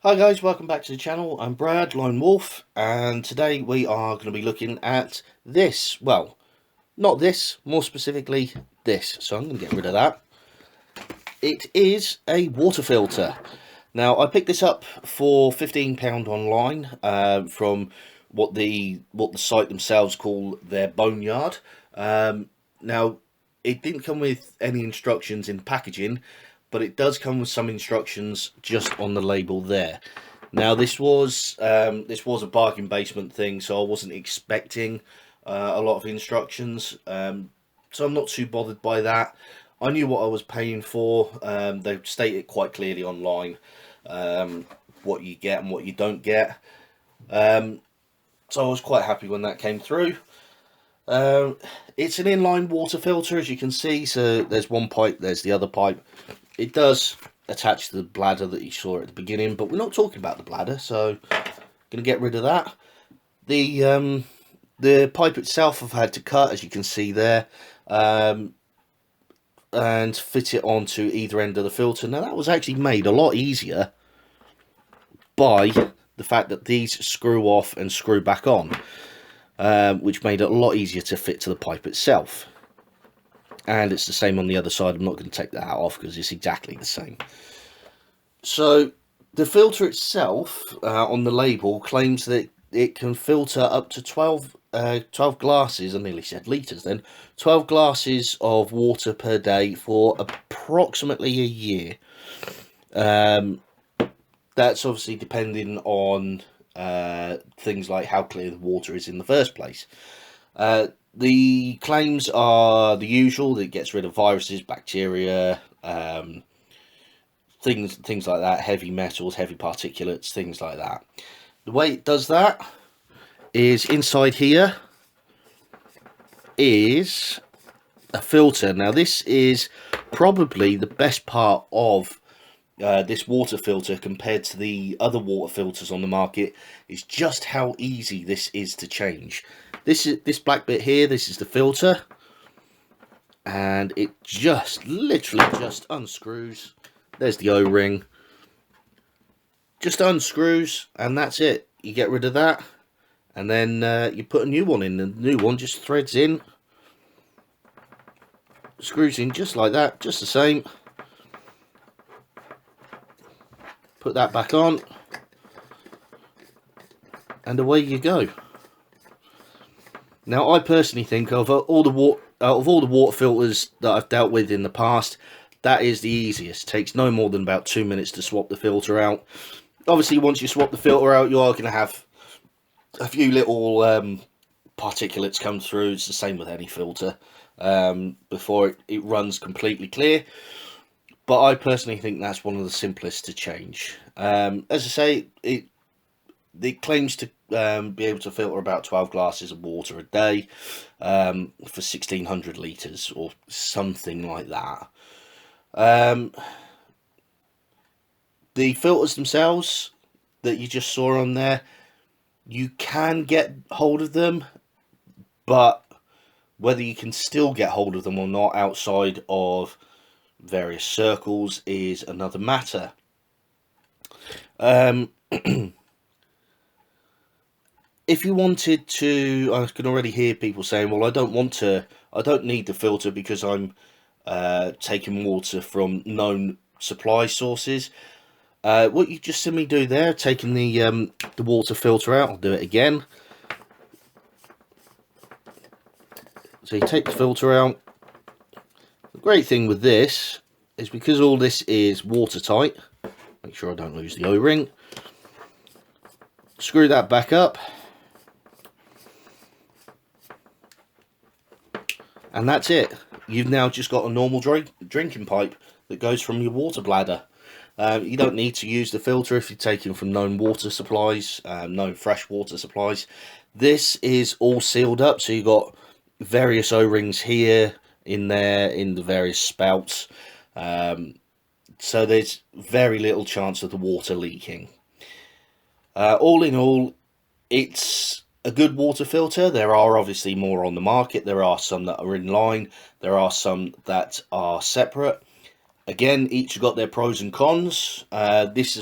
Hi guys, welcome back to the channel. I'm Brad, Lone Wolf, and today we are going to be looking at this. Well, not this, more specifically this. So I'm going to get rid of that. It is a water filter. Now, I picked this up for £15 online from what the site themselves call their boneyard. Now, it didn't come with any instructions in packaging, but it does come with some instructions just on the label there. Now, this was a bargain basement thing, so I wasn't expecting a lot of instructions. So I'm not too bothered by that. I knew what I was paying for. They state it quite clearly online, what you get and what you don't get. So I was quite happy when that came through. It's an inline water filter, as you can see. So there's one pipe, there's the other pipe. It does attach to the bladder that you saw at the beginning, but we're not talking about the bladder, so I'm going to get rid of that. The pipe itself I've had to cut, as you can see there, and fit it onto either end of the filter. Now that was actually made a lot easier by the fact that these screw off and screw back on, which made it a lot easier to fit to the pipe itself. And it's the same on the other side. I'm not going to take that off because it's exactly the same. So the filter itself on the label claims that it can filter up to 12 glasses, I nearly said litres then, 12 glasses of water per day for approximately a year. That's obviously depending on things like how clear the water is in the first place. The claims are the usual, that it gets rid of viruses, bacteria, things like that, heavy metals, heavy particulates, things like that. The way it does that is inside here is a filter. Now this is probably the best part of this water filter compared to the other water filters on the market, is just how easy this is to change. This black bit here, this is the filter, and it just literally just unscrews. There's the O-ring, just unscrews, and that's it. You get rid of that, and then you put a new one in. The new one just threads in, screws in just like that, just the same. Put that back on, and away you go. Now, I personally think of all the water filters that I've dealt with in the past, that is the easiest. It takes no more than about 2 minutes to swap the filter out. Obviously, once you swap the filter out, you are going to have a few little particulates come through. It's the same with any filter before it runs completely clear. But I personally think that's one of the simplest to change. As I say, it claims to be able to filter about 12 glasses of water a day for 1,600 litres or something like that. The filters themselves that you just saw on there, you can get hold of them, but whether you can still get hold of them or not outside of various circles is another matter. If you wanted to, I can already hear people saying, well, I don't need the filter because I'm taking water from known supply sources. What you just simply do there, taking the water filter out, I'll do it again. So you take the filter out. The great thing with this is because all this is watertight, make sure I don't lose the O-ring, screw that back up, and that's it. You've now just got a normal drinking pipe that goes from your water bladder. You don't need to use the filter if you're taking from known water supplies, known fresh water supplies. This is all sealed up, so you've got various O-rings here, in there, in the various spouts. So there's very little chance of the water leaking. All in all, it's a good water filter. There are obviously more on the market. There are some that are in line. There are some that are separate. Again, each have got their pros and cons. This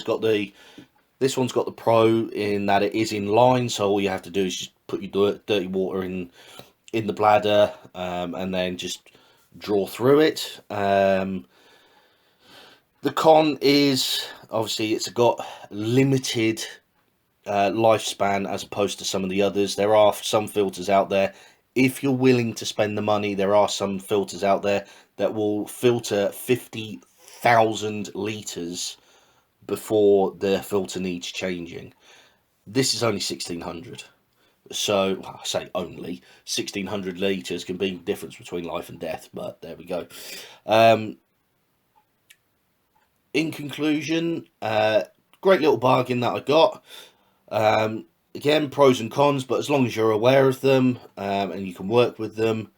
This one's got the Pro in that it is in line, so all you have to do is just put your dirty water in the bladder, and then just draw through it. The con is obviously it's got limited lifespan as opposed to some of the others. There are some filters out there, if you're willing to spend the money, there are some filters out there that will filter 50,000 litres before the filter needs changing. This is only 1600. So, well, I say only 1600 litres can be the difference between life and death, but there we go. In conclusion, great little bargain that I got. Again, pros and cons, but as long as you're aware of them and you can work with them,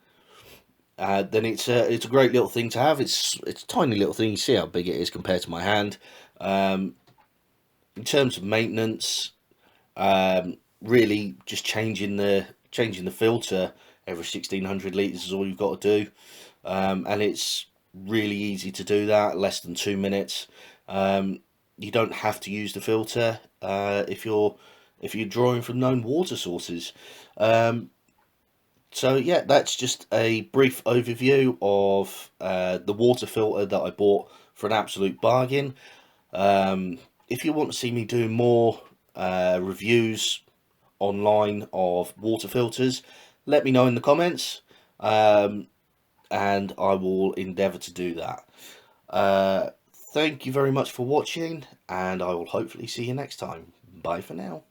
then it's a great little thing to have. It's a tiny little thing. You see how big it is compared to my hand. In terms of maintenance, really just changing the filter every 1600 litres is all you've got to do, and it's really easy to do that, less than 2 minutes. You don't have to use the filter if you're drawing from known water sources. So yeah, that's just a brief overview of the water filter that I bought for an absolute bargain. If you want to see me do more reviews online of water filters, let me know in the comments, and I will endeavour to do that. Thank you very much for watching, and I will hopefully see you next time. Bye for now.